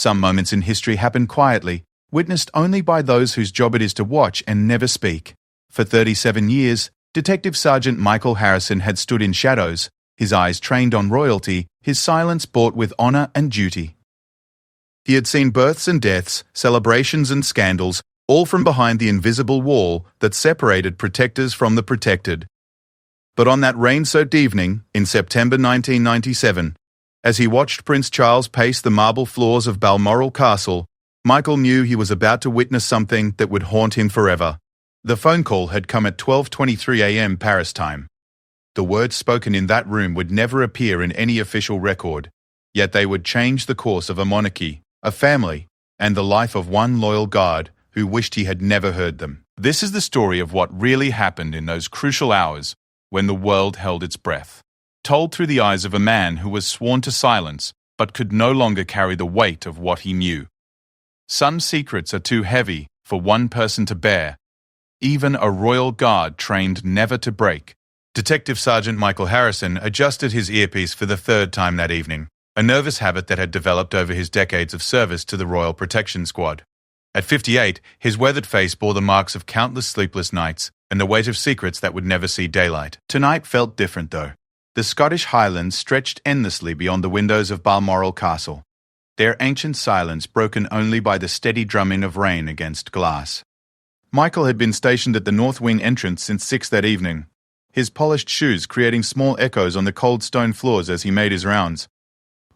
Some moments in history happen quietly, witnessed only by those whose job it is to watch and never speak. For 37 years, Detective Sergeant Michael Harrison had stood in shadows, his eyes trained on royalty, his silence bought with honor and duty. He had seen births and deaths, celebrations and scandals, all from behind the invisible wall that separated protectors from the protected. But on that rain-soaked evening, in September 1997, as he watched Prince Charles pace the marble floors of Balmoral Castle, Michael knew he was about to witness something that would haunt him forever. The phone call had come at 12:23 a.m. Paris time. The words spoken in that room would never appear in any official record, yet they would change the course of a monarchy, a family, and the life of one loyal guard who wished he had never heard them. This is the story of what really happened in those crucial hours when the world held its breath, told through the eyes of a man who was sworn to silence but could no longer carry the weight of what he knew. Some secrets are too heavy for one person to bear, even a royal guard trained never to break. Detective Sergeant Michael Harrison adjusted his earpiece for the third time that evening, a nervous habit that had developed over his decades of service to the Royal Protection Squad. At 58, his weathered face bore the marks of countless sleepless nights and the weight of secrets that would never see daylight. Tonight felt different, though. The Scottish Highlands stretched endlessly beyond the windows of Balmoral Castle, their ancient silence broken only by the steady drumming of rain against glass. Michael had been stationed at the North Wing entrance since 6 that evening, his polished shoes creating small echoes on the cold stone floors as he made his rounds.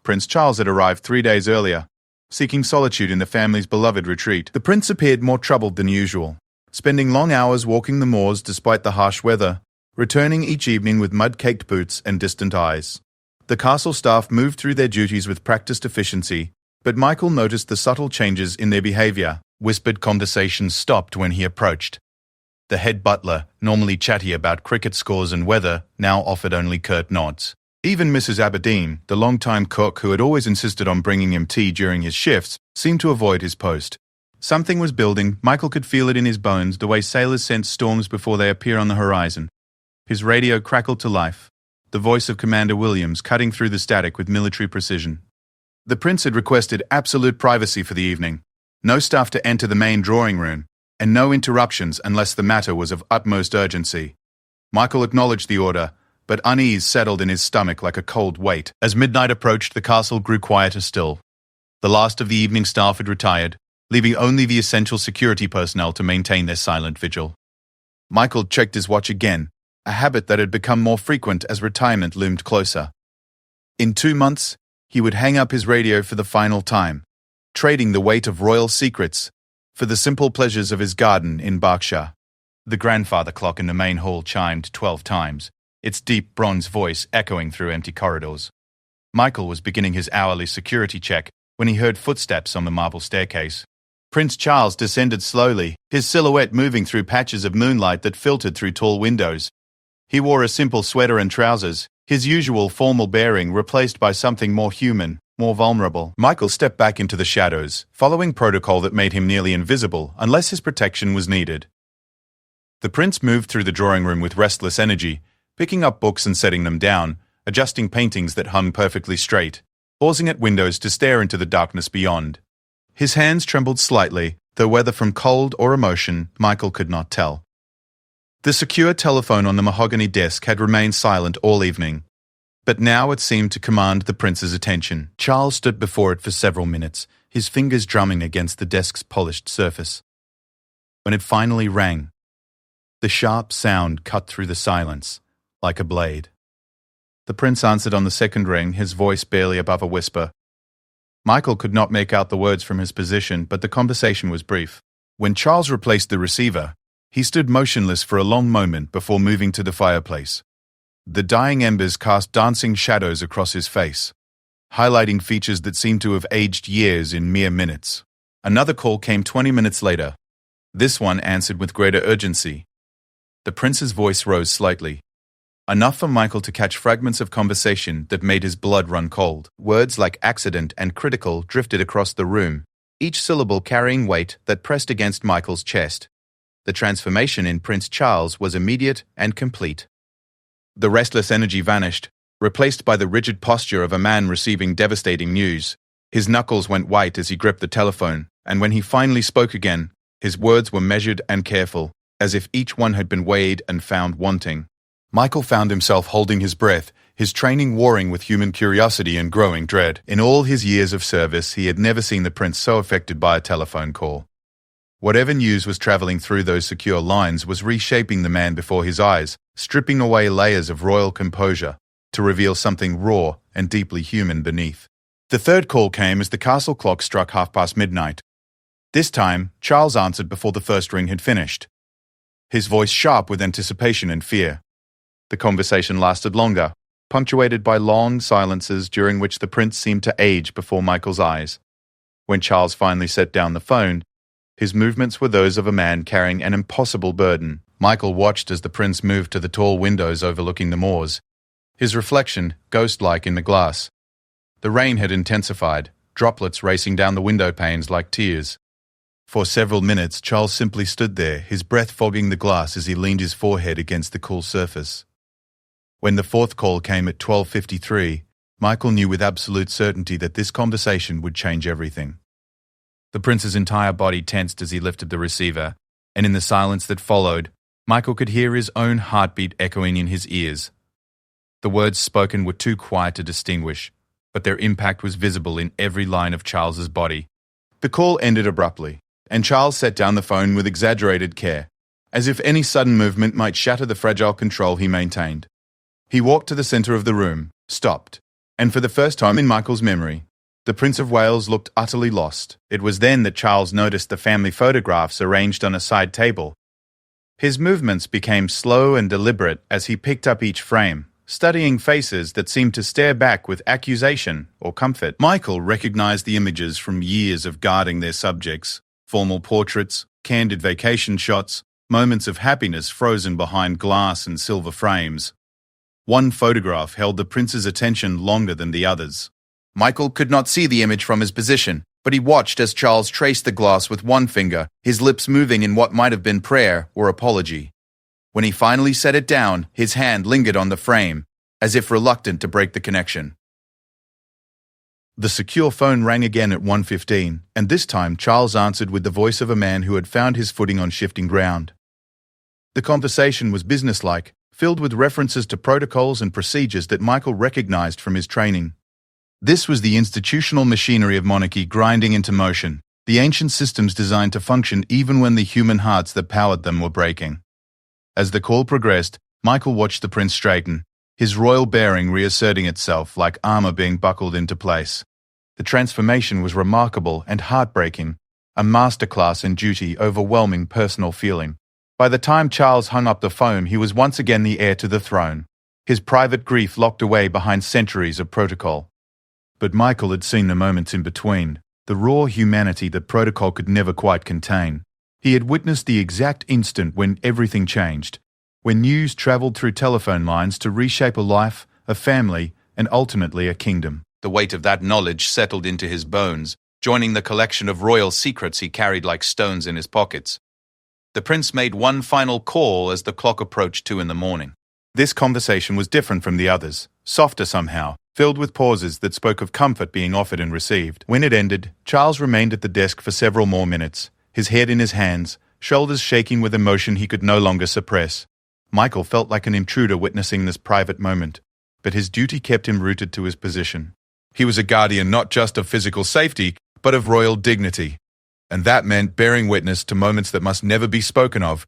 Prince Charles had arrived 3 days earlier, seeking solitude in the family's beloved retreat. The prince appeared more troubled than usual, spending long hours walking the moors despite the harsh weather, returning each evening with mud-caked boots and distant eyes. The castle staff moved through their duties with practiced efficiency, but Michael noticed the subtle changes in their behavior. Whispered conversations stopped when he approached. The head butler, normally chatty about cricket scores and weather, now offered only curt nods. Even Mrs. Aberdeen, the long-time cook who had always insisted on bringing him tea during his shifts, seemed to avoid his post. Something was building. Michael could feel it in his bones, the way sailors sense storms before they appear on the horizon. His radio crackled to life, the voice of Commander Williams cutting through the static with military precision. The prince had requested absolute privacy for the evening. No staff to enter the main drawing room, and no interruptions unless the matter was of utmost urgency. Michael acknowledged the order, but unease settled in his stomach like a cold weight. As midnight approached, the castle grew quieter still. The last of the evening staff had retired, leaving only the essential security personnel to maintain their silent vigil. Michael checked his watch again, a habit that had become more frequent as retirement loomed closer. In 2 months, he would hang up his radio for the final time, trading the weight of royal secrets for the simple pleasures of his garden in Berkshire. The grandfather clock in the main hall chimed 12 times, its deep bronze voice echoing through empty corridors. Michael was beginning his hourly security check when he heard footsteps on the marble staircase. Prince Charles descended slowly, his silhouette moving through patches of moonlight that filtered through tall windows. He wore a simple sweater and trousers, his usual formal bearing replaced by something more human, more vulnerable. Michael stepped back into the shadows, following protocol that made him nearly invisible unless his protection was needed. The prince moved through the drawing room with restless energy, picking up books and setting them down, adjusting paintings that hung perfectly straight, pausing at windows to stare into the darkness beyond. His hands trembled slightly, though whether from cold or emotion, Michael could not tell. The secure telephone on the mahogany desk had remained silent all evening, but now it seemed to command the prince's attention. Charles stood before it for several minutes, his fingers drumming against the desk's polished surface. When it finally rang, the sharp sound cut through the silence, like a blade. The prince answered on the second ring, his voice barely above a whisper. Michael could not make out the words from his position, but the conversation was brief. When Charles replaced the receiver, he stood motionless for a long moment before moving to the fireplace. The dying embers cast dancing shadows across his face, highlighting features that seemed to have aged years in mere minutes. Another call came 20 minutes later. This one answered with greater urgency. The prince's voice rose slightly, enough for Michael to catch fragments of conversation that made his blood run cold. Words like accident and critical drifted across the room, each syllable carrying weight that pressed against Michael's chest. The transformation in Prince Charles was immediate and complete. The restless energy vanished, replaced by the rigid posture of a man receiving devastating news. His knuckles went white as he gripped the telephone, and when he finally spoke again, his words were measured and careful, as if each one had been weighed and found wanting. Michael found himself holding his breath, his training warring with human curiosity and growing dread. In all his years of service, he had never seen the prince so affected by a telephone call. Whatever news was traveling through those secure lines was reshaping the man before his eyes, stripping away layers of royal composure to reveal something raw and deeply human beneath. The third call came as the castle clock struck midnight. This time, Charles answered before the first ring had finished, his voice sharp with anticipation and fear. The conversation lasted longer, punctuated by long silences during which the prince seemed to age before Michael's eyes. When Charles finally set down the phone, his movements were those of a man carrying an impossible burden. Michael watched as the prince moved to the tall windows overlooking the moors, his reflection ghost-like in the glass. The rain had intensified, droplets racing down the window panes like tears. For several minutes, Charles simply stood there, his breath fogging the glass as he leaned his forehead against the cool surface. When the fourth call came at 12:53, Michael knew with absolute certainty that this conversation would change everything. The prince's entire body tensed as he lifted the receiver, and in the silence that followed, Michael could hear his own heartbeat echoing in his ears. The words spoken were too quiet to distinguish, but their impact was visible in every line of Charles's body. The call ended abruptly, and Charles set down the phone with exaggerated care, as if any sudden movement might shatter the fragile control he maintained. He walked to the center of the room, stopped, and for the first time in Michael's memory, the Prince of Wales looked utterly lost. It was then that Charles noticed the family photographs arranged on a side table. His movements became slow and deliberate as he picked up each frame, studying faces that seemed to stare back with accusation or comfort. Michael recognized the images from years of guarding their subjects, formal portraits, candid vacation shots, moments of happiness frozen behind glass and silver frames. One photograph held the prince's attention longer than the others. Michael could not see the image from his position, but he watched as Charles traced the glass with one finger, his lips moving in what might have been prayer or apology. When he finally set it down, his hand lingered on the frame, as if reluctant to break the connection. The secure phone rang again at 1:15, and this time Charles answered with the voice of a man who had found his footing on shifting ground. The conversation was businesslike, filled with references to protocols and procedures that Michael recognized from his training. This was the institutional machinery of monarchy grinding into motion, the ancient systems designed to function even when the human hearts that powered them were breaking. As the call progressed, Michael watched the prince straighten, his royal bearing reasserting itself like armor being buckled into place. The transformation was remarkable and heartbreaking, a masterclass in duty overwhelming personal feeling. By the time Charles hung up the phone, he was once again the heir to the throne, his private grief locked away behind centuries of protocol. But Michael had seen the moments in between, the raw humanity that protocol could never quite contain. He had witnessed the exact instant when everything changed, when news traveled through telephone lines to reshape a life, a family, and ultimately a kingdom. The weight of that knowledge settled into his bones, joining the collection of royal secrets he carried like stones in his pockets. The prince made one final call as the clock approached 2 a.m. This conversation was different from the others, softer somehow, filled with pauses that spoke of comfort being offered and received. When it ended, Charles remained at the desk for several more minutes, his head in his hands, shoulders shaking with emotion he could no longer suppress. Michael felt like an intruder witnessing this private moment, but his duty kept him rooted to his position. He was a guardian not just of physical safety, but of royal dignity. And that meant bearing witness to moments that must never be spoken of,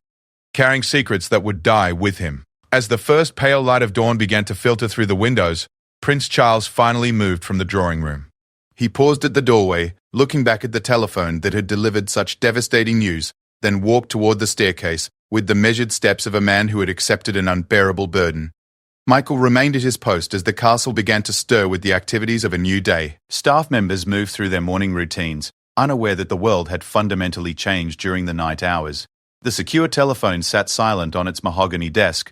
carrying secrets that would die with him. As the first pale light of dawn began to filter through the windows, Prince Charles finally moved from the drawing room. He paused at the doorway, looking back at the telephone that had delivered such devastating news, then walked toward the staircase with the measured steps of a man who had accepted an unbearable burden. Michael remained at his post as the castle began to stir with the activities of a new day. Staff members moved through their morning routines, unaware that the world had fundamentally changed during the night hours. The secure telephone sat silent on its mahogany desk,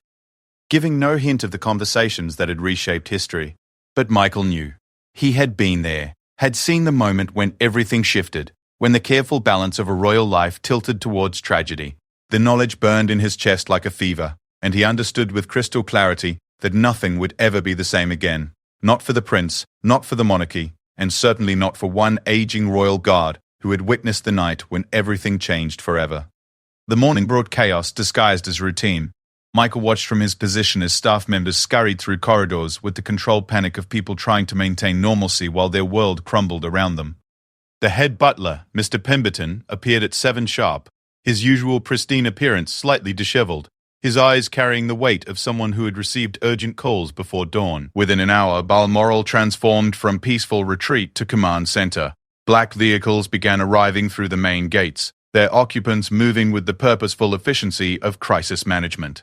giving no hint of the conversations that had reshaped history. But Michael knew. He had been there, had seen the moment when everything shifted, when the careful balance of a royal life tilted towards tragedy. The knowledge burned in his chest like a fever, and he understood with crystal clarity that nothing would ever be the same again. Not for the prince, not for the monarchy, and certainly not for one aging royal guard who had witnessed the night when everything changed forever. The morning brought chaos disguised as routine. Michael watched from his position as staff members scurried through corridors with the controlled panic of people trying to maintain normalcy while their world crumbled around them. The head butler, Mr. Pemberton, appeared at 7 sharp, his usual pristine appearance slightly disheveled, his eyes carrying the weight of someone who had received urgent calls before dawn. Within an hour, Balmoral transformed from peaceful retreat to command center. Black vehicles began arriving through the main gates, their occupants moving with the purposeful efficiency of crisis management.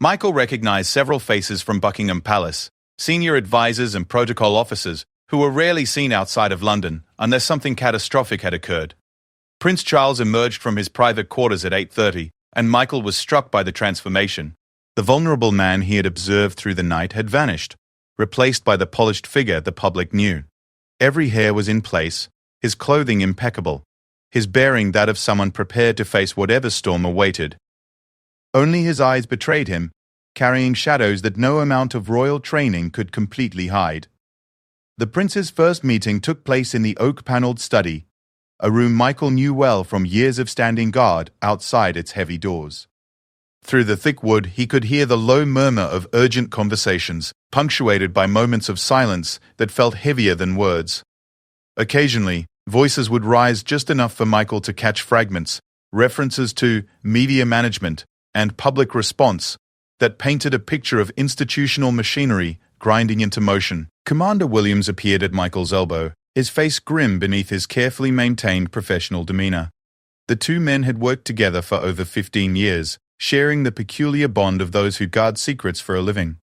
Michael recognized several faces from Buckingham Palace, senior advisors and protocol officers who were rarely seen outside of London unless something catastrophic had occurred. Prince Charles emerged from his private quarters at 8:30, and Michael was struck by the transformation. The vulnerable man he had observed through the night had vanished, replaced by the polished figure the public knew. Every hair was in place, his clothing impeccable, his bearing that of someone prepared to face whatever storm awaited. Only his eyes betrayed him, carrying shadows that no amount of royal training could completely hide. The prince's first meeting took place in the oak-panelled study, a room Michael knew well from years of standing guard outside its heavy doors. Through the thick wood, he could hear the low murmur of urgent conversations, punctuated by moments of silence that felt heavier than words. Occasionally, voices would rise just enough for Michael to catch fragments, references to media management and public response that painted a picture of institutional machinery grinding into motion. Commander Williams appeared at Michael's elbow, his face grim beneath his carefully maintained professional demeanor. The two men had worked together for over 15 years, sharing the peculiar bond of those who guard secrets for a living.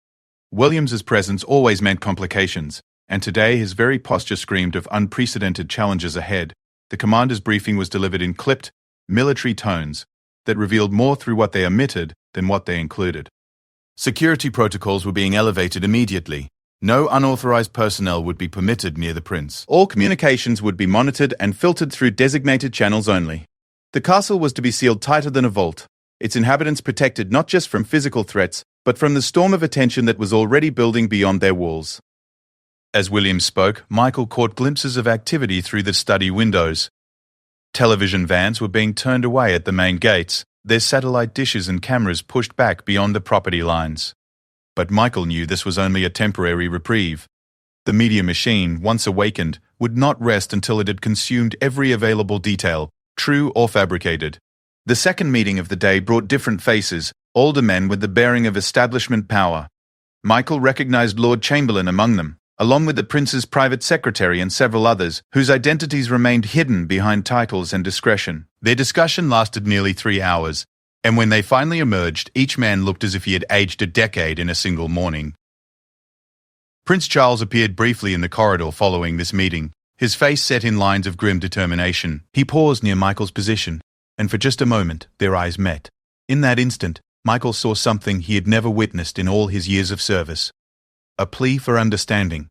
Williams's presence always meant complications, and today his very posture screamed of unprecedented challenges ahead. The commander's briefing was delivered in clipped, military tones that revealed more through what they omitted than what they included. Security protocols were being elevated immediately. No unauthorized personnel would be permitted near the prince. All communications would be monitored and filtered through designated channels only. The castle was to be sealed tighter than a vault, its inhabitants protected not just from physical threats, but from the storm of attention that was already building beyond their walls. As William spoke, Michael caught glimpses of activity through the study windows. Television vans were being turned away at the main gates, their satellite dishes and cameras pushed back beyond the property lines. But Michael knew this was only a temporary reprieve. The media machine, once awakened, would not rest until it had consumed every available detail, true or fabricated. The second meeting of the day brought different faces, older men with the bearing of establishment power. Michael recognized Lord Chamberlain among them, along with the prince's private secretary and several others, whose identities remained hidden behind titles and discretion. Their discussion lasted nearly 3 hours, and when they finally emerged, each man looked as if he had aged a decade in a single morning. Prince Charles appeared briefly in the corridor following this meeting, his face set in lines of grim determination. He paused near Michael's position, and for just a moment, their eyes met. In that instant, Michael saw something he had never witnessed in all his years of service. A plea for understanding.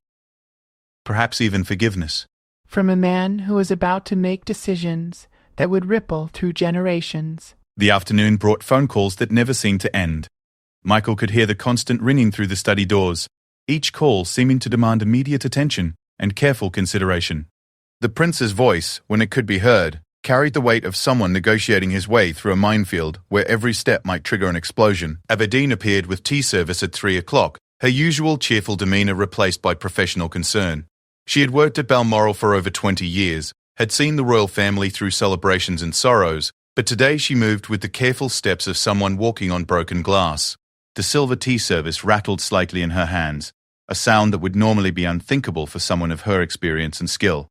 Perhaps even forgiveness. From a man who was about to make decisions that would ripple through generations. The afternoon brought phone calls that never seemed to end. Michael could hear the constant ringing through the study doors, each call seeming to demand immediate attention and careful consideration. The prince's voice, when it could be heard, carried the weight of someone negotiating his way through a minefield where every step might trigger an explosion. Aberdeen appeared with tea service at 3 o'clock, her usual cheerful demeanor replaced by professional concern. She had worked at Balmoral for over 20 years, had seen the royal family through celebrations and sorrows, but today she moved with the careful steps of someone walking on broken glass. The silver tea service rattled slightly in her hands, a sound that would normally be unthinkable for someone of her experience and skill.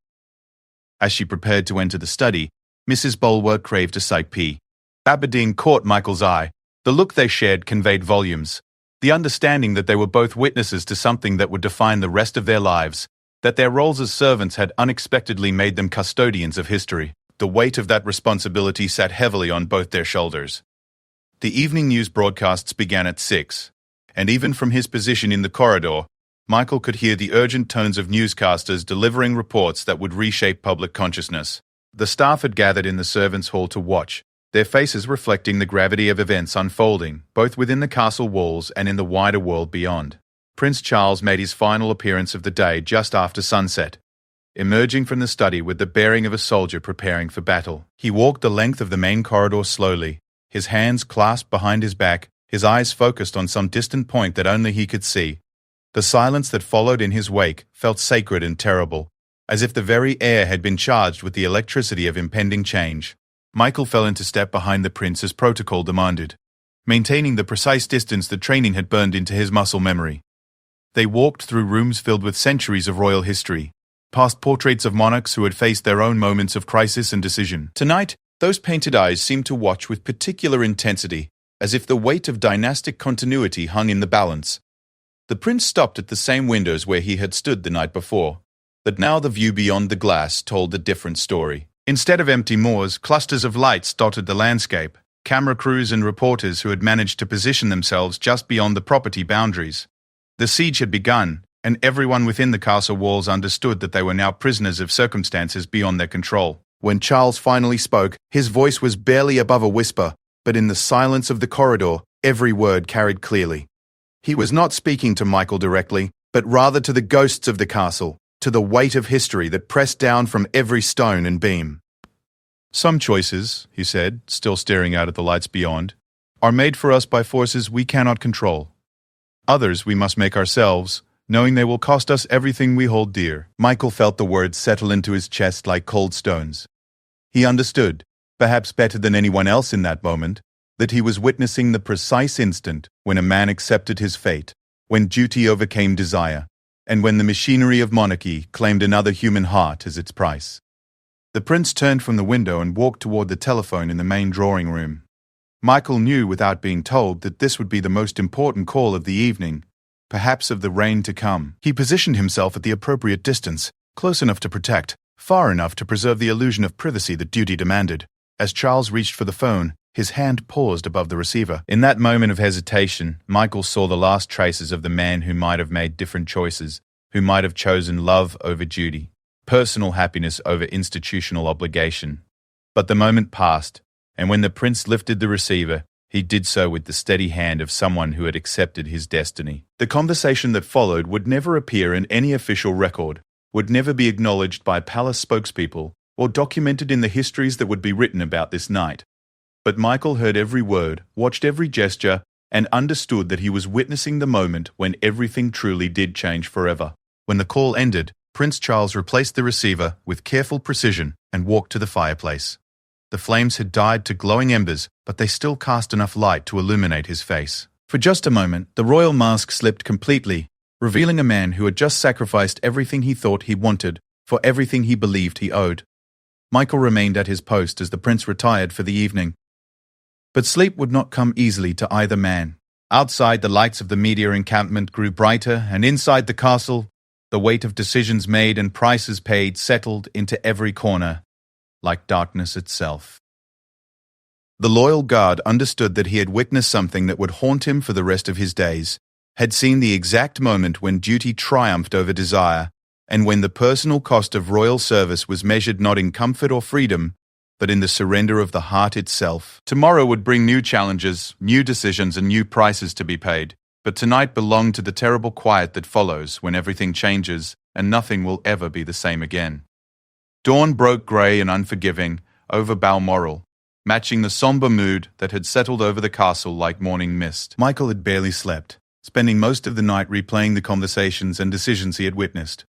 As she prepared to enter the study, Mrs. Bulwer craved a side pea. Aberdeen caught Michael's eye. The look they shared conveyed volumes. The understanding that they were both witnesses to something that would define the rest of their lives, that their roles as servants had unexpectedly made them custodians of history. The weight of that responsibility sat heavily on both their shoulders. The evening news broadcasts began at 6, and even from his position in the corridor, Michael could hear the urgent tones of newscasters delivering reports that would reshape public consciousness. The staff had gathered in the servants' hall to watch, their faces reflecting the gravity of events unfolding, both within the castle walls and in the wider world beyond. Prince Charles made his final appearance of the day just after sunset. emerging from the study with the bearing of a soldier preparing for battle. He walked the length of the main corridor slowly, his hands clasped behind his back, his eyes focused on some distant point that only he could see. The silence that followed in his wake felt sacred and terrible, as if the very air had been charged with the electricity of impending change. Michael fell into step behind the prince as protocol demanded, maintaining the precise distance that training had burned into his muscle memory. They walked through rooms filled with centuries of royal history, past portraits of monarchs who had faced their own moments of crisis and decision. Tonight, those painted eyes seemed to watch with particular intensity, as if the weight of dynastic continuity hung in the balance. The prince stopped at the same windows where he had stood the night before, but now the view beyond the glass told a different story. Instead of empty moors, clusters of lights dotted the landscape, camera crews and reporters who had managed to position themselves just beyond the property boundaries. The siege had begun, and everyone within the castle walls understood that they were now prisoners of circumstances beyond their control. When Charles finally spoke, his voice was barely above a whisper, but in the silence of the corridor, every word carried clearly. He was not speaking to Michael directly, but rather to the ghosts of the castle, to the weight of history that pressed down from every stone and beam. "Some choices," he said, still staring out at the lights beyond, "are made for us by forces we cannot control. Others we must make ourselves, knowing they will cost us everything we hold dear." Michael felt the words settle into his chest like cold stones. He understood, perhaps better than anyone else in that moment, that he was witnessing the precise instant when a man accepted his fate, when duty overcame desire, and when the machinery of monarchy claimed another human heart as its price. The prince turned from the window and walked toward the telephone in the main drawing room. Michael knew without being told that this would be the most important call of the evening, perhaps of the reign to come. He positioned himself at the appropriate distance, close enough to protect, far enough to preserve the illusion of privacy that duty demanded. As Charles reached for the phone, his hand paused above the receiver. In that moment of hesitation, Michael saw the last traces of the man who might have made different choices, who might have chosen love over duty, personal happiness over institutional obligation. But the moment passed, and when the prince lifted the receiver, he did so with the steady hand of someone who had accepted his destiny. The conversation that followed would never appear in any official record, would never be acknowledged by palace spokespeople, or documented in the histories that would be written about this night. But Michael heard every word, watched every gesture, and understood that he was witnessing the moment when everything truly did change forever. When the call ended, Prince Charles replaced the receiver with careful precision and walked to the fireplace. The flames had died to glowing embers, but they still cast enough light to illuminate his face. For just a moment, the royal mask slipped completely, revealing a man who had just sacrificed everything he thought he wanted for everything he believed he owed. Michael remained at his post as the prince retired for the evening. But sleep would not come easily to either man. Outside, the lights of the media encampment grew brighter, and inside the castle, the weight of decisions made and prices paid settled into every corner, like darkness itself. The loyal guard understood that he had witnessed something that would haunt him for the rest of his days, had seen the exact moment when duty triumphed over desire, and when the personal cost of royal service was measured not in comfort or freedom, but in the surrender of the heart itself. Tomorrow would bring new challenges, new decisions, and new prices to be paid, but tonight belonged to the terrible quiet that follows when everything changes and nothing will ever be the same again. Dawn broke grey and unforgiving over Balmoral, matching the sombre mood that had settled over the castle like morning mist. Michael had barely slept, spending most of the night replaying the conversations and decisions he had witnessed.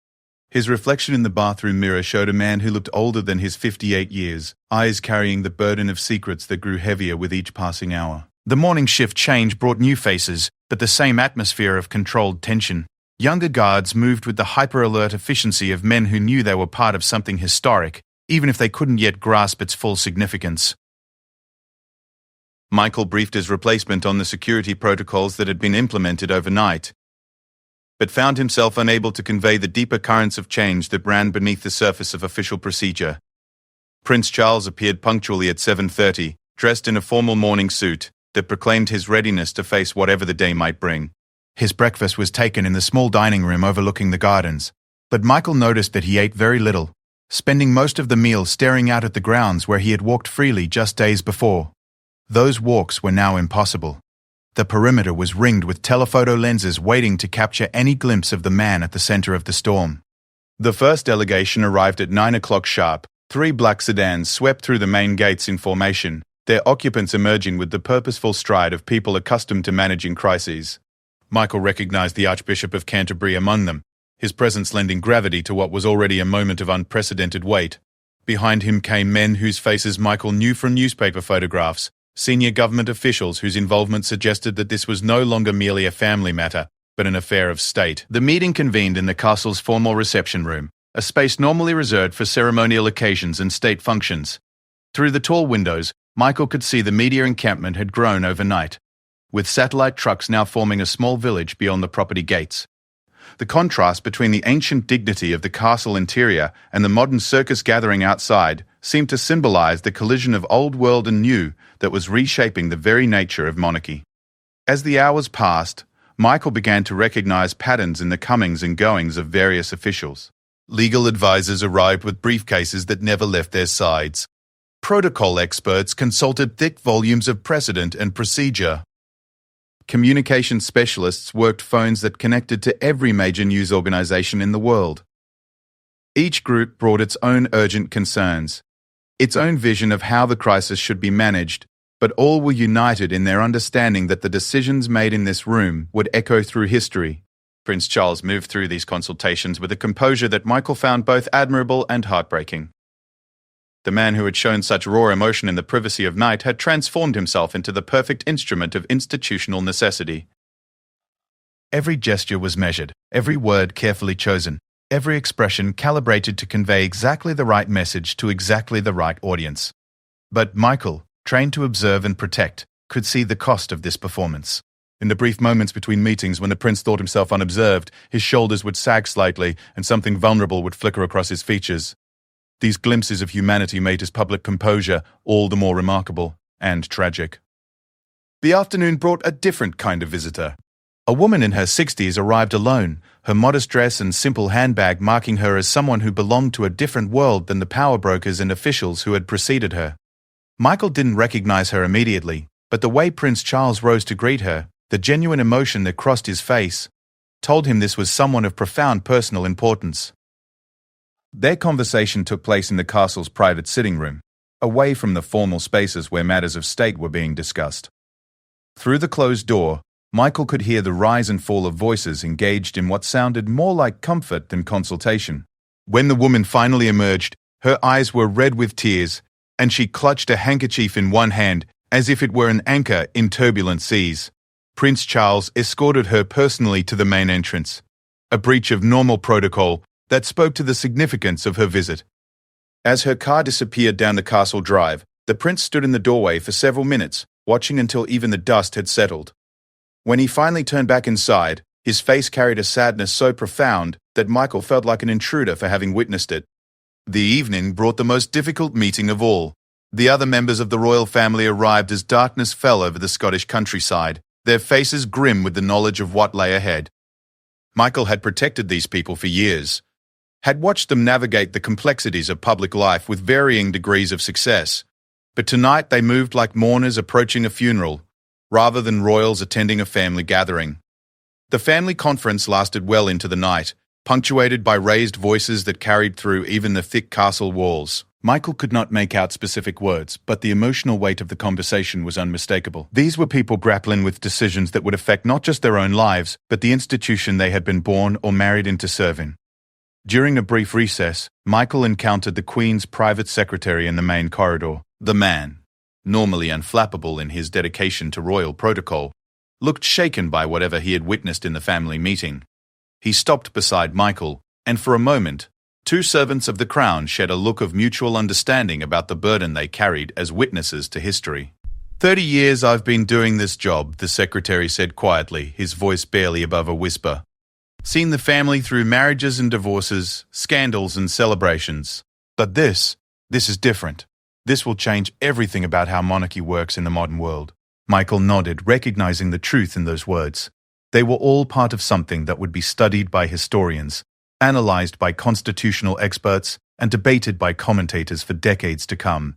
His reflection in the bathroom mirror showed a man who looked older than his 58 years, eyes carrying the burden of secrets that grew heavier with each passing hour. The morning shift change brought new faces, but the same atmosphere of controlled tension. Younger guards moved with the hyper-alert efficiency of men who knew they were part of something historic, even if they couldn't yet grasp its full significance. Michael briefed his replacement on the security protocols that had been implemented overnight, but found himself unable to convey the deeper currents of change that ran beneath the surface of official procedure. Prince Charles appeared punctually at 7:30, dressed in a formal morning suit that proclaimed his readiness to face whatever the day might bring. His breakfast was taken in the small dining room overlooking the gardens, but Michael noticed that he ate very little, spending most of the meal staring out at the grounds where he had walked freely just days before. Those walks were now impossible. The perimeter was ringed with telephoto lenses waiting to capture any glimpse of the man at the center of the storm. The first delegation arrived at 9 o'clock sharp. 3 black sedans swept through the main gates in formation, their occupants emerging with the purposeful stride of people accustomed to managing crises. Michael recognized the Archbishop of Canterbury among them, his presence lending gravity to what was already a moment of unprecedented weight. Behind him came men whose faces Michael knew from newspaper photographs, senior government officials whose involvement suggested that this was no longer merely a family matter, but an affair of state. The meeting convened in the castle's formal reception room, a space normally reserved for ceremonial occasions and state functions. Through the tall windows, Michael could see the media encampment had grown overnight, with satellite trucks now forming a small village beyond the property gates. The contrast between the ancient dignity of the castle interior and the modern circus gathering outside seemed to symbolize the collision of old world and new that was reshaping the very nature of monarchy. As the hours passed, Michael began to recognize patterns in the comings and goings of various officials. Legal advisors arrived with briefcases that never left their sides. Protocol experts consulted thick volumes of precedent and procedure. Communication specialists worked phones that connected to every major news organization in the world. Each group brought its own urgent concerns, its own vision of how the crisis should be managed, but all were united in their understanding that the decisions made in this room would echo through history. Prince Charles moved through these consultations with a composure that Michael found both admirable and heartbreaking. The man who had shown such raw emotion in the privacy of night had transformed himself into the perfect instrument of institutional necessity. Every gesture was measured, every word carefully chosen, every expression calibrated to convey exactly the right message to exactly the right audience. But Michael, trained to observe and protect, could see the cost of this performance. In the brief moments between meetings when the prince thought himself unobserved, his shoulders would sag slightly and something vulnerable would flicker across his features. These glimpses of humanity made his public composure all the more remarkable and tragic. The afternoon brought a different kind of visitor. A woman in her 60s arrived alone, her modest dress and simple handbag marking her as someone who belonged to a different world than the power brokers and officials who had preceded her. Michael didn't recognize her immediately, but the way Prince Charles rose to greet her, the genuine emotion that crossed his face, told him this was someone of profound personal importance. Their conversation took place in the castle's private sitting room, away from the formal spaces where matters of state were being discussed. Through the closed door, Michael could hear the rise and fall of voices engaged in what sounded more like comfort than consultation. When the woman finally emerged, her eyes were red with tears, and she clutched a handkerchief in one hand as if it were an anchor in turbulent seas. Prince Charles escorted her personally to the main entrance, a breach of normal protocol that spoke to the significance of her visit. As her car disappeared down the castle drive, the prince stood in the doorway for several minutes, watching until even the dust had settled. When he finally turned back inside, his face carried a sadness so profound that Michael felt like an intruder for having witnessed it. The evening brought the most difficult meeting of all. The other members of the royal family arrived as darkness fell over the Scottish countryside, their faces grim with the knowledge of what lay ahead. Michael had protected these people for years, had watched them navigate the complexities of public life with varying degrees of success. But tonight they moved like mourners approaching a funeral, rather than royals attending a family gathering. The family conference lasted well into the night, punctuated by raised voices that carried through even the thick castle walls. Michael could not make out specific words, but the emotional weight of the conversation was unmistakable. These were people grappling with decisions that would affect not just their own lives, but the institution they had been born or married into serving. During a brief recess, Michael encountered the Queen's private secretary in the main corridor. The man, normally unflappable in his dedication to royal protocol, looked shaken by whatever he had witnessed in the family meeting. He stopped beside Michael, and for a moment, 2 servants of the crown shed a look of mutual understanding about the burden they carried as witnesses to history. 30 years I've been doing this job, the secretary said quietly, his voice barely above a whisper. Seen the family through marriages and divorces, scandals and celebrations. But this is different. This will change everything about how monarchy works in the modern world. Michael nodded, recognizing the truth in those words. They were all part of something that would be studied by historians, analyzed by constitutional experts, and debated by commentators for decades to come.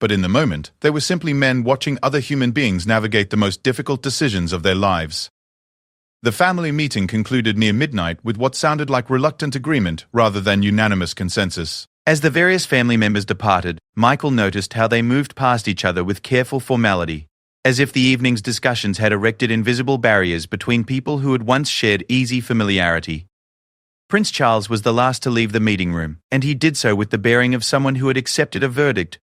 But in the moment, they were simply men watching other human beings navigate the most difficult decisions of their lives. The family meeting concluded near midnight with what sounded like reluctant agreement rather than unanimous consensus. As the various family members departed, Michael noticed how they moved past each other with careful formality, as if the evening's discussions had erected invisible barriers between people who had once shared easy familiarity. Prince Charles was the last to leave the meeting room, and he did so with the bearing of someone who had accepted a verdict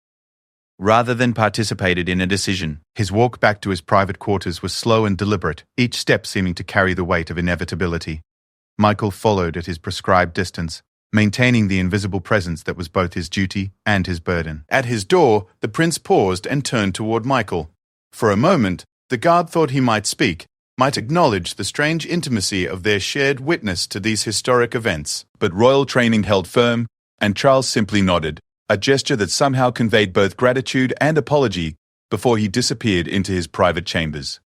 rather than participated in a decision. His walk back to his private quarters was slow and deliberate, each step seeming to carry the weight of inevitability. Michael followed at his prescribed distance, maintaining the invisible presence that was both his duty and his burden. At his door, the prince paused and turned toward Michael. For a moment, the guard thought he might speak, might acknowledge the strange intimacy of their shared witness to these historic events. But royal training held firm, and Charles simply nodded, a gesture that somehow conveyed both gratitude and apology before he disappeared into his private chambers.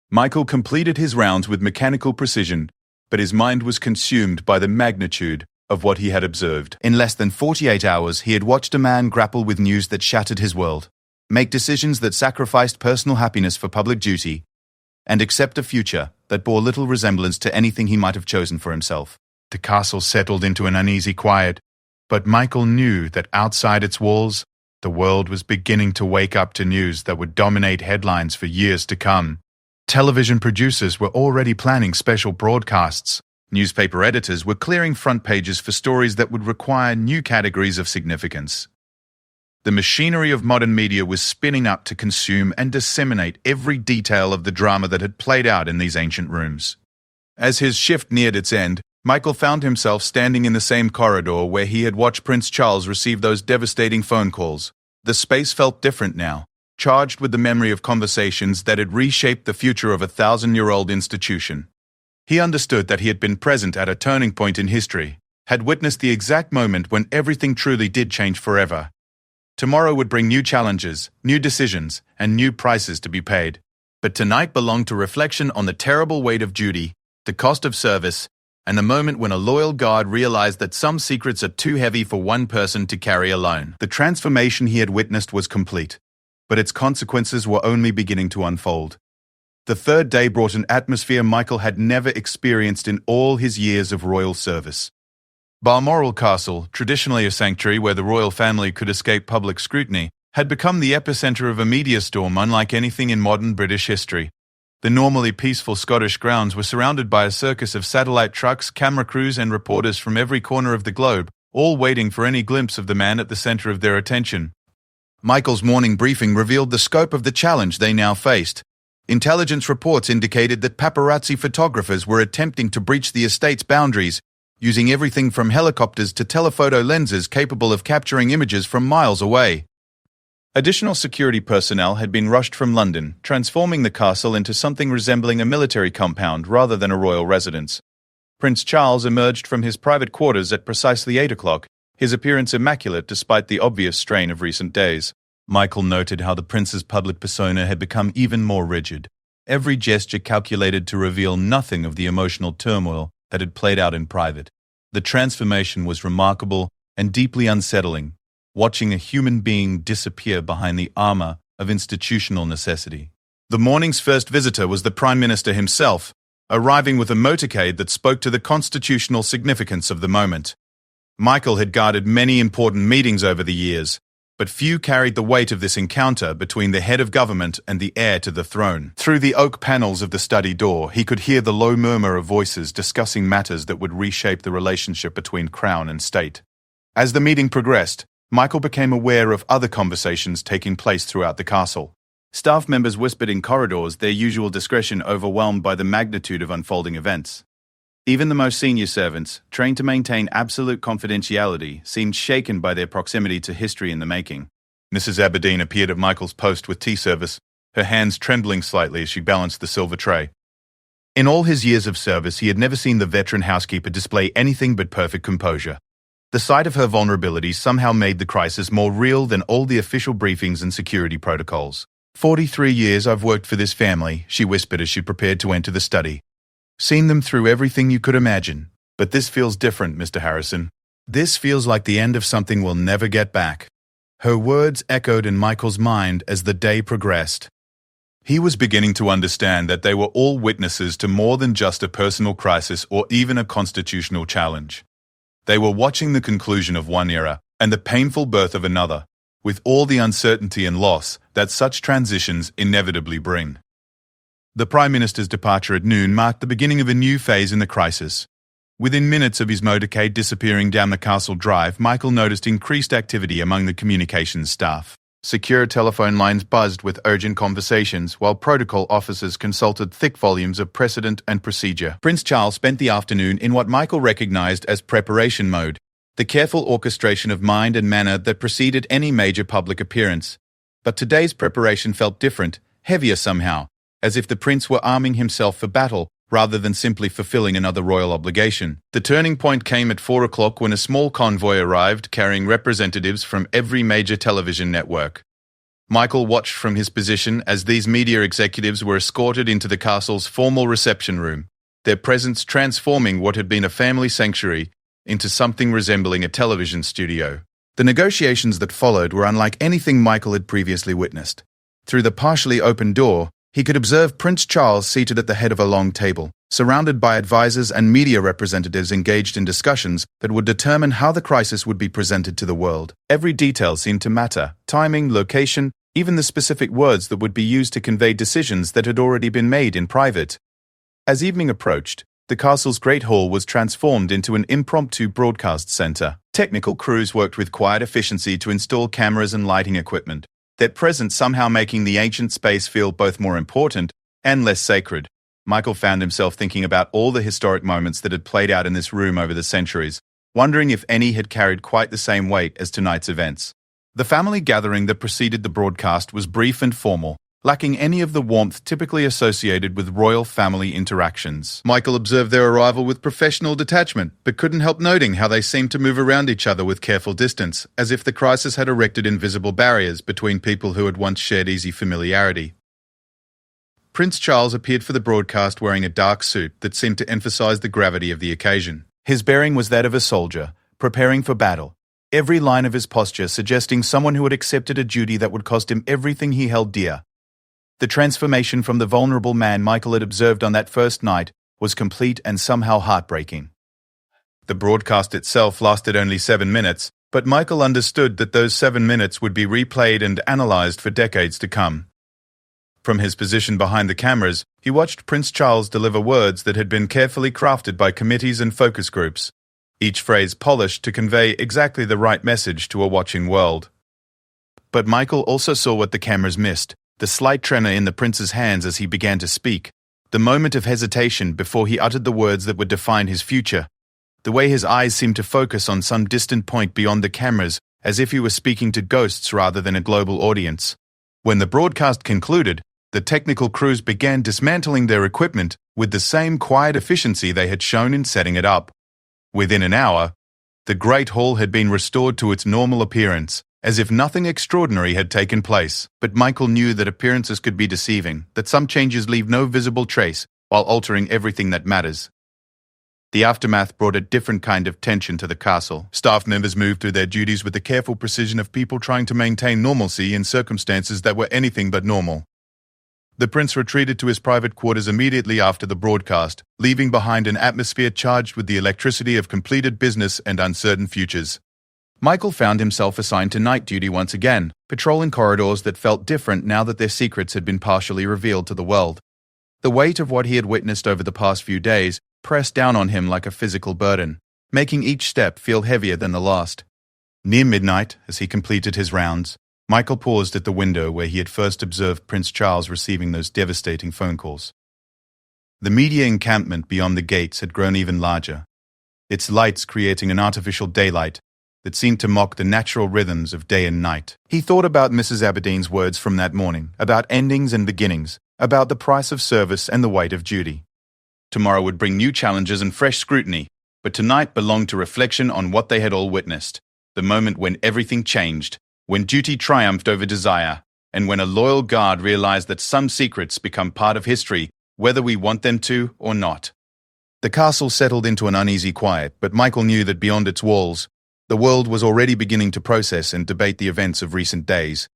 Michael completed his rounds with mechanical precision, but his mind was consumed by the magnitude of what he had observed. In less than 48 hours, he had watched a man grapple with news that shattered his world, make decisions that sacrificed personal happiness for public duty, and accept a future that bore little resemblance to anything he might have chosen for himself. The castle settled into an uneasy quiet, but Michael knew that outside its walls, the world was beginning to wake up to news that would dominate headlines for years to come. Television producers were already planning special broadcasts. Newspaper editors were clearing front pages for stories that would require new categories of significance. The machinery of modern media was spinning up to consume and disseminate every detail of the drama that had played out in these ancient rooms. As his shift neared its end, Michael found himself standing in the same corridor where he had watched Prince Charles receive those devastating phone calls. The space felt different now, charged with the memory of conversations that had reshaped the future of a 1,000-year-old institution. He understood that he had been present at a turning point in history, had witnessed the exact moment when everything truly did change forever. Tomorrow would bring new challenges, new decisions, and new prices to be paid. But tonight belonged to reflection on the terrible weight of duty, the cost of service, and the moment when a loyal guard realized that some secrets are too heavy for one person to carry alone. The transformation he had witnessed was complete, but its consequences were only beginning to unfold. The third day brought an atmosphere Michael had never experienced in all his years of royal service. Balmoral Castle, traditionally a sanctuary where the royal family could escape public scrutiny, had become the epicenter of a media storm unlike anything in modern British history. The normally peaceful Scottish grounds were surrounded by a circus of satellite trucks, camera crews, and reporters from every corner of the globe, all waiting for any glimpse of the man at the center of their attention. Michael's morning briefing revealed the scope of the challenge they now faced. Intelligence reports indicated that paparazzi photographers were attempting to breach the estate's boundaries, using everything from helicopters to telephoto lenses capable of capturing images from miles away. Additional security personnel had been rushed from London, transforming the castle into something resembling a military compound rather than a royal residence. Prince Charles emerged from his private quarters at precisely 8 o'clock, his appearance immaculate despite the obvious strain of recent days. Michael noted how the prince's public persona had become even more rigid, every gesture calculated to reveal nothing of the emotional turmoil that had played out in private. The transformation was remarkable and deeply unsettling, watching a human being disappear behind the armor of institutional necessity. The morning's first visitor was the Prime Minister himself, arriving with a motorcade that spoke to the constitutional significance of the moment. Michael had guarded many important meetings over the years, but few carried the weight of this encounter between the head of government and the heir to the throne. Through the oak panels of the study door, he could hear the low murmur of voices discussing matters that would reshape the relationship between crown and state. As the meeting progressed, Michael became aware of other conversations taking place throughout the castle. Staff members whispered in corridors, their usual discretion overwhelmed by the magnitude of unfolding events. Even the most senior servants, trained to maintain absolute confidentiality, seemed shaken by their proximity to history in the making. Mrs. Aberdeen appeared at Michael's post with tea service, her hands trembling slightly as she balanced the silver tray. In all his years of service, he had never seen the veteran housekeeper display anything but perfect composure. The sight of her vulnerability somehow made the crisis more real than all the official briefings and security protocols. 43 years I've worked for this family, she whispered as she prepared to enter the study. Seen them through everything you could imagine. But this feels different, Mr. Harrison. This feels like the end of something we'll never get back. Her words echoed in Michael's mind as the day progressed. He was beginning to understand that they were all witnesses to more than just a personal crisis or even a constitutional challenge. They were watching the conclusion of one era and the painful birth of another, with all the uncertainty and loss that such transitions inevitably bring. The Prime Minister's departure at noon marked the beginning of a new phase in the crisis. Within minutes of his motorcade disappearing down the castle drive, Michael noticed increased activity among the communications staff. Secure telephone lines buzzed with urgent conversations, while protocol officers consulted thick volumes of precedent and procedure. Prince Charles spent the afternoon in what Michael recognized as preparation mode, the careful orchestration of mind and manner that preceded any major public appearance. But today's preparation felt different, heavier somehow, as if the prince were arming himself for battle rather than simply fulfilling another royal obligation. The turning point came at 4 o'clock when a small convoy arrived carrying representatives from every major television network. Michael watched from his position as these media executives were escorted into the castle's formal reception room, their presence transforming what had been a family sanctuary into something resembling a television studio. The negotiations that followed were unlike anything Michael had previously witnessed. Through the partially open door, he could observe Prince Charles seated at the head of a long table, surrounded by advisors and media representatives engaged in discussions that would determine how the crisis would be presented to the world. Every detail seemed to matter: timing, location, even the specific words that would be used to convey decisions that had already been made in private. As evening approached, the castle's great hall was transformed into an impromptu broadcast center. Technical crews worked with quiet efficiency to install cameras and lighting equipment, their presence somehow making the ancient space feel both more important and less sacred. Michael found himself thinking about all the historic moments that had played out in this room over the centuries, wondering if any had carried quite the same weight as tonight's events. The family gathering that preceded the broadcast was brief and formal, lacking any of the warmth typically associated with royal family interactions. Michael observed their arrival with professional detachment, but couldn't help noting how they seemed to move around each other with careful distance, as if the crisis had erected invisible barriers between people who had once shared easy familiarity. Prince Charles appeared for the broadcast wearing a dark suit that seemed to emphasize the gravity of the occasion. His bearing was that of a soldier, preparing for battle, every line of his posture suggesting someone who had accepted a duty that would cost him everything he held dear. The transformation from the vulnerable man Michael had observed on that first night was complete and somehow heartbreaking. The broadcast itself lasted only 7 minutes, but Michael understood that those 7 minutes would be replayed and analyzed for decades to come. From his position behind the cameras, he watched Prince Charles deliver words that had been carefully crafted by committees and focus groups, each phrase polished to convey exactly the right message to a watching world. But Michael also saw what the cameras missed: the slight tremor in the prince's hands as he began to speak, the moment of hesitation before he uttered the words that would define his future, the way his eyes seemed to focus on some distant point beyond the cameras, as if he were speaking to ghosts rather than a global audience. When the broadcast concluded, the technical crews began dismantling their equipment with the same quiet efficiency they had shown in setting it up. Within an hour, the Great Hall had been restored to its normal appearance, as if nothing extraordinary had taken place. But Michael knew that appearances could be deceiving, that some changes leave no visible trace while altering everything that matters. The aftermath brought a different kind of tension to the castle. Staff members moved through their duties with the careful precision of people trying to maintain normalcy in circumstances that were anything but normal. The prince retreated to his private quarters immediately after the broadcast, leaving behind an atmosphere charged with the electricity of completed business and uncertain futures. Michael found himself assigned to night duty once again, patrolling corridors that felt different now that their secrets had been partially revealed to the world. The weight of what he had witnessed over the past few days pressed down on him like a physical burden, making each step feel heavier than the last. Near midnight, as he completed his rounds, Michael paused at the window where he had first observed Prince Charles receiving those devastating phone calls. The media encampment beyond the gates had grown even larger, its lights creating an artificial daylight that seemed to mock the natural rhythms of day and night. He thought about Mrs. Aberdeen's words from that morning, about endings and beginnings, about the price of service and the weight of duty. Tomorrow would bring new challenges and fresh scrutiny, but tonight belonged to reflection on what they had all witnessed, the moment when everything changed, when duty triumphed over desire, and when a loyal guard realized that some secrets become part of history, whether we want them to or not. The castle settled into an uneasy quiet, but Michael knew that beyond its walls, the world was already beginning to process and debate the events of recent days.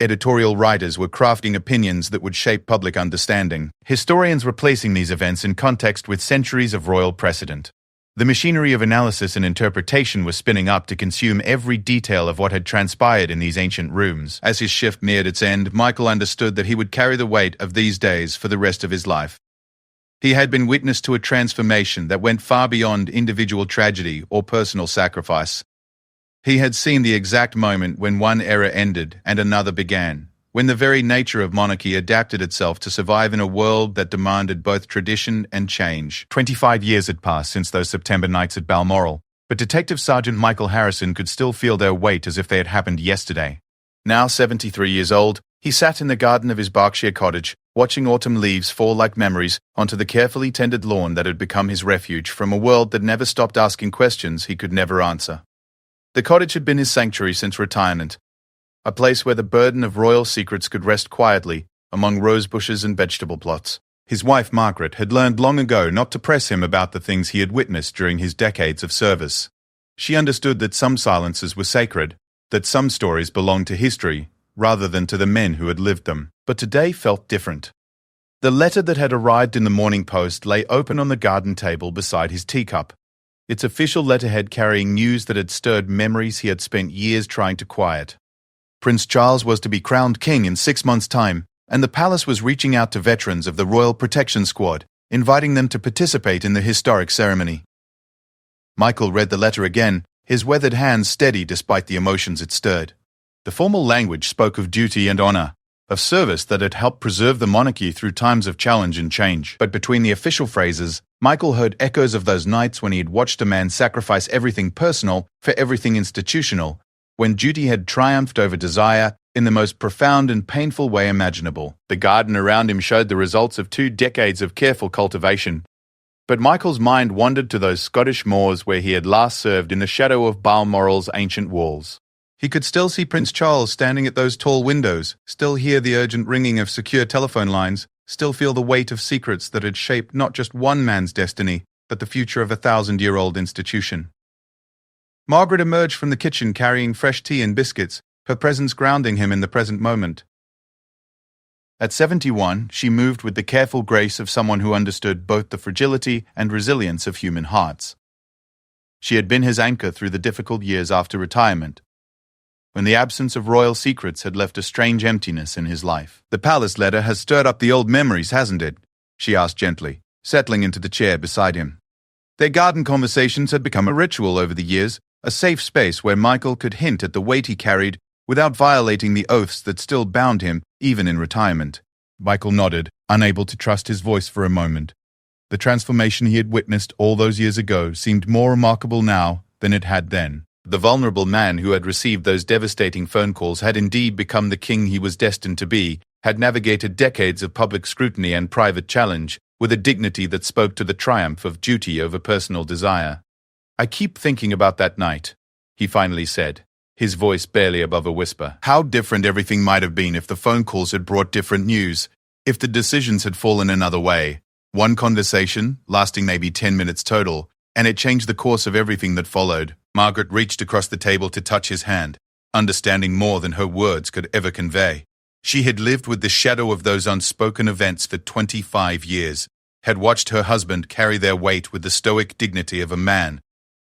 Editorial writers were crafting opinions that would shape public understanding. Historians were placing these events in context with centuries of royal precedent. The machinery of analysis and interpretation was spinning up to consume every detail of what had transpired in these ancient rooms. As his shift neared its end, Michael understood that he would carry the weight of these days for the rest of his life. He had been witness to a transformation that went far beyond individual tragedy or personal sacrifice. He had seen the exact moment when one era ended and another began, when the very nature of monarchy adapted itself to survive in a world that demanded both tradition and change. 25 years had passed since those September nights at Balmoral, but Detective Sergeant Michael Harrison could still feel their weight as if they had happened yesterday. Now 73 years old, he sat in the garden of his Berkshire cottage, watching autumn leaves fall like memories onto the carefully tended lawn that had become his refuge from a world that never stopped asking questions he could never answer. The cottage had been his sanctuary since retirement, a place where the burden of royal secrets could rest quietly among rose bushes and vegetable plots. His wife, Margaret, had learned long ago not to press him about the things he had witnessed during his decades of service. She understood that some silences were sacred, that some stories belonged to history rather than to the men who had lived them. But today felt different. The letter that had arrived in the Morning Post lay open on the garden table beside his teacup, its official letterhead carrying news that had stirred memories he had spent years trying to quiet. Prince Charles was to be crowned king in 6 months' time, and the palace was reaching out to veterans of the Royal Protection Squad, inviting them to participate in the historic ceremony. Michael read the letter again, his weathered hands steady despite the emotions it stirred. The formal language spoke of duty and honor, of service that had helped preserve the monarchy through times of challenge and change. But between the official phrases, Michael heard echoes of those nights when he had watched a man sacrifice everything personal for everything institutional, when duty had triumphed over desire in the most profound and painful way imaginable. The garden around him showed the results of 2 decades of careful cultivation. But Michael's mind wandered to those Scottish moors where he had last served in the shadow of Balmoral's ancient walls. He could still see Prince Charles standing at those tall windows, still hear the urgent ringing of secure telephone lines, still feel the weight of secrets that had shaped not just one man's destiny, but the future of a 1,000-year-old institution. Margaret emerged from the kitchen carrying fresh tea and biscuits, her presence grounding him in the present moment. At 71, she moved with the careful grace of someone who understood both the fragility and resilience of human hearts. She had been his anchor through the difficult years after retirement, when the absence of royal secrets had left a strange emptiness in his life. "The palace letter has stirred up the old memories, hasn't it?" she asked gently, settling into the chair beside him. Their garden conversations had become a ritual over the years, a safe space where Michael could hint at the weight he carried without violating the oaths that still bound him, even in retirement. Michael nodded, unable to trust his voice for a moment. The transformation he had witnessed all those years ago seemed more remarkable now than it had then. The vulnerable man who had received those devastating phone calls had indeed become the king he was destined to be, had navigated decades of public scrutiny and private challenge with a dignity that spoke to the triumph of duty over personal desire. "I keep thinking about that night," he finally said, his voice barely above a whisper. "How different everything might have been if the phone calls had brought different news, if the decisions had fallen another way. One conversation, lasting maybe 10 minutes total, and it changed the course of everything that followed." Margaret reached across the table to touch his hand, understanding more than her words could ever convey. She had lived with the shadow of those unspoken events for 25 years, had watched her husband carry their weight with the stoic dignity of a man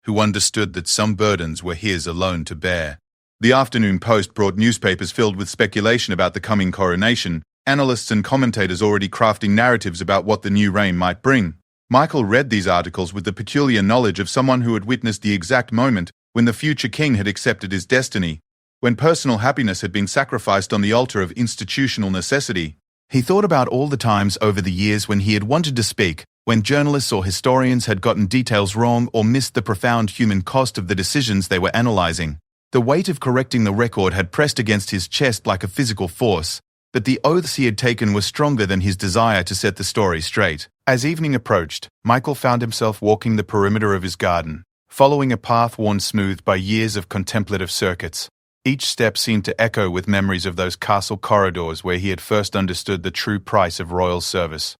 who understood that some burdens were his alone to bear. The afternoon post brought newspapers filled with speculation about the coming coronation, analysts and commentators already crafting narratives about what the new reign might bring. Michael read these articles with the peculiar knowledge of someone who had witnessed the exact moment when the future king had accepted his destiny, when personal happiness had been sacrificed on the altar of institutional necessity. He thought about all the times over the years when he had wanted to speak, when journalists or historians had gotten details wrong or missed the profound human cost of the decisions they were analyzing. The weight of correcting the record had pressed against his chest like a physical force, but the oaths he had taken were stronger than his desire to set the story straight. As evening approached, Michael found himself walking the perimeter of his garden, following a path worn smooth by years of contemplative circuits. Each step seemed to echo with memories of those castle corridors where he had first understood the true price of royal service.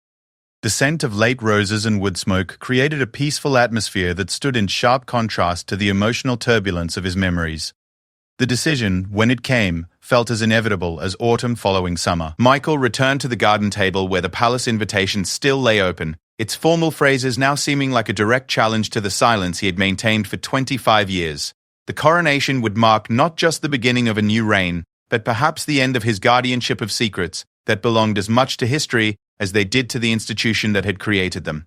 The scent of late roses and wood smoke created a peaceful atmosphere that stood in sharp contrast to the emotional turbulence of his memories. The decision, when it came, felt as inevitable as autumn following summer. Michael returned to the garden table where the palace invitation still lay open, its formal phrases now seeming like a direct challenge to the silence he had maintained for 25 years. The coronation would mark not just the beginning of a new reign, but perhaps the end of his guardianship of secrets that belonged as much to history as they did to the institution that had created them.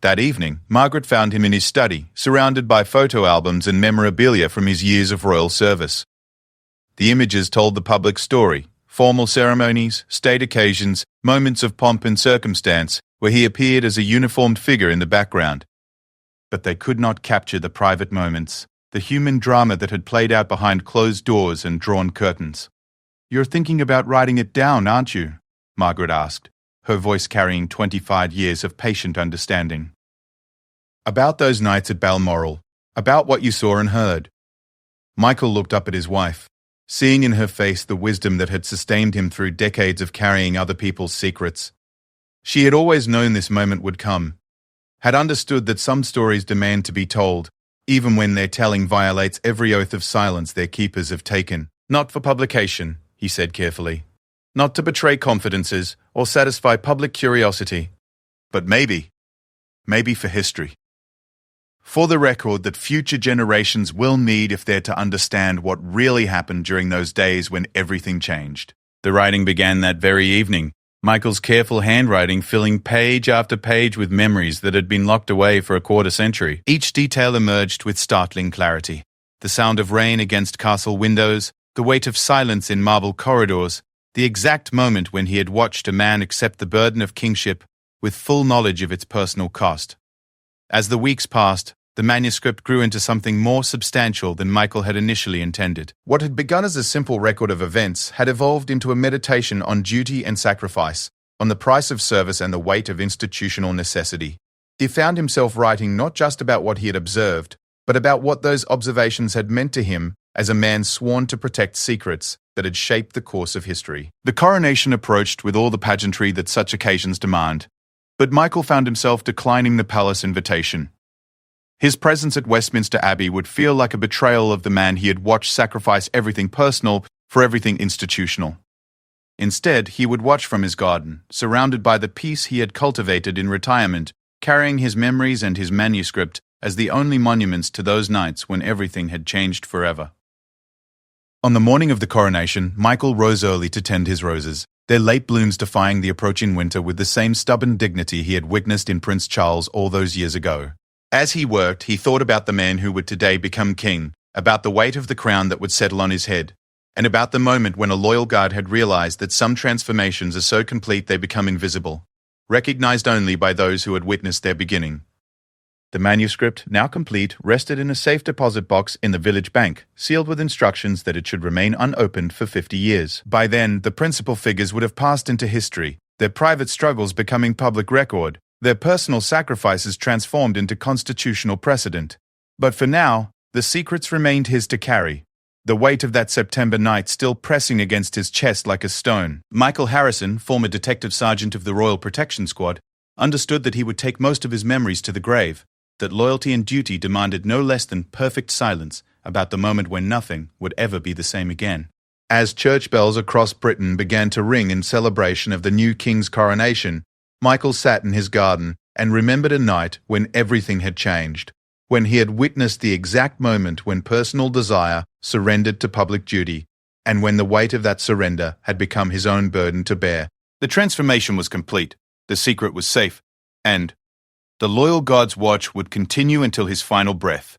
That evening, Margaret found him in his study, surrounded by photo albums and memorabilia from his years of royal service. The images told the public story, formal ceremonies, state occasions, moments of pomp and circumstance, where he appeared as a uniformed figure in the background. But they could not capture the private moments, the human drama that had played out behind closed doors and drawn curtains. "You're thinking about writing it down, aren't you?" Margaret asked, her voice carrying 25 years of patient understanding. "About those nights at Balmoral, about what you saw and heard." Michael looked up at his wife, seeing in her face the wisdom that had sustained him through decades of carrying other people's secrets. She had always known this moment would come, had understood that some stories demand to be told, even when their telling violates every oath of silence their keepers have taken. "Not for publication," he said carefully. "Not to betray confidences or satisfy public curiosity. But maybe for history. For the record that future generations will need if they're to understand what really happened during those days when everything changed." The writing began that very evening, Michael's careful handwriting filling page after page with memories that had been locked away for a quarter century. Each detail emerged with startling clarity. The sound of rain against castle windows, the weight of silence in marble corridors, the exact moment when he had watched a man accept the burden of kingship with full knowledge of its personal cost. As the weeks passed, the manuscript grew into something more substantial than Michael had initially intended. What had begun as a simple record of events had evolved into a meditation on duty and sacrifice, on the price of service and the weight of institutional necessity. He found himself writing not just about what he had observed, but about what those observations had meant to him as a man sworn to protect secrets that had shaped the course of history. The coronation approached with all the pageantry that such occasions demand, but Michael found himself declining the palace invitation. His presence at Westminster Abbey would feel like a betrayal of the man he had watched sacrifice everything personal for everything institutional. Instead, he would watch from his garden, surrounded by the peace he had cultivated in retirement, carrying his memories and his manuscript as the only monuments to those nights when everything had changed forever. On the morning of the coronation, Michael rose early to tend his roses, their late blooms defying the approaching winter with the same stubborn dignity he had witnessed in Prince Charles all those years ago. As he worked, he thought about the man who would today become king, about the weight of the crown that would settle on his head, and about the moment when a loyal guard had realized that some transformations are so complete they become invisible, recognized only by those who had witnessed their beginning. The manuscript, now complete, rested in a safe deposit box in the village bank, sealed with instructions that it should remain unopened for 50 years. By then, the principal figures would have passed into history, their private struggles becoming public record, their personal sacrifices transformed into constitutional precedent. But for now, the secrets remained his to carry, the weight of that September night still pressing against his chest like a stone. Michael Harrison, former detective sergeant of the Royal Protection Squad, understood that he would take most of his memories to the grave, that loyalty and duty demanded no less than perfect silence about the moment when nothing would ever be the same again. As church bells across Britain began to ring in celebration of the new king's coronation, Michael sat in his garden and remembered a night when everything had changed, when he had witnessed the exact moment when personal desire surrendered to public duty, and when the weight of that surrender had become his own burden to bear. The transformation was complete, the secret was safe, and the loyal God's watch would continue until his final breath.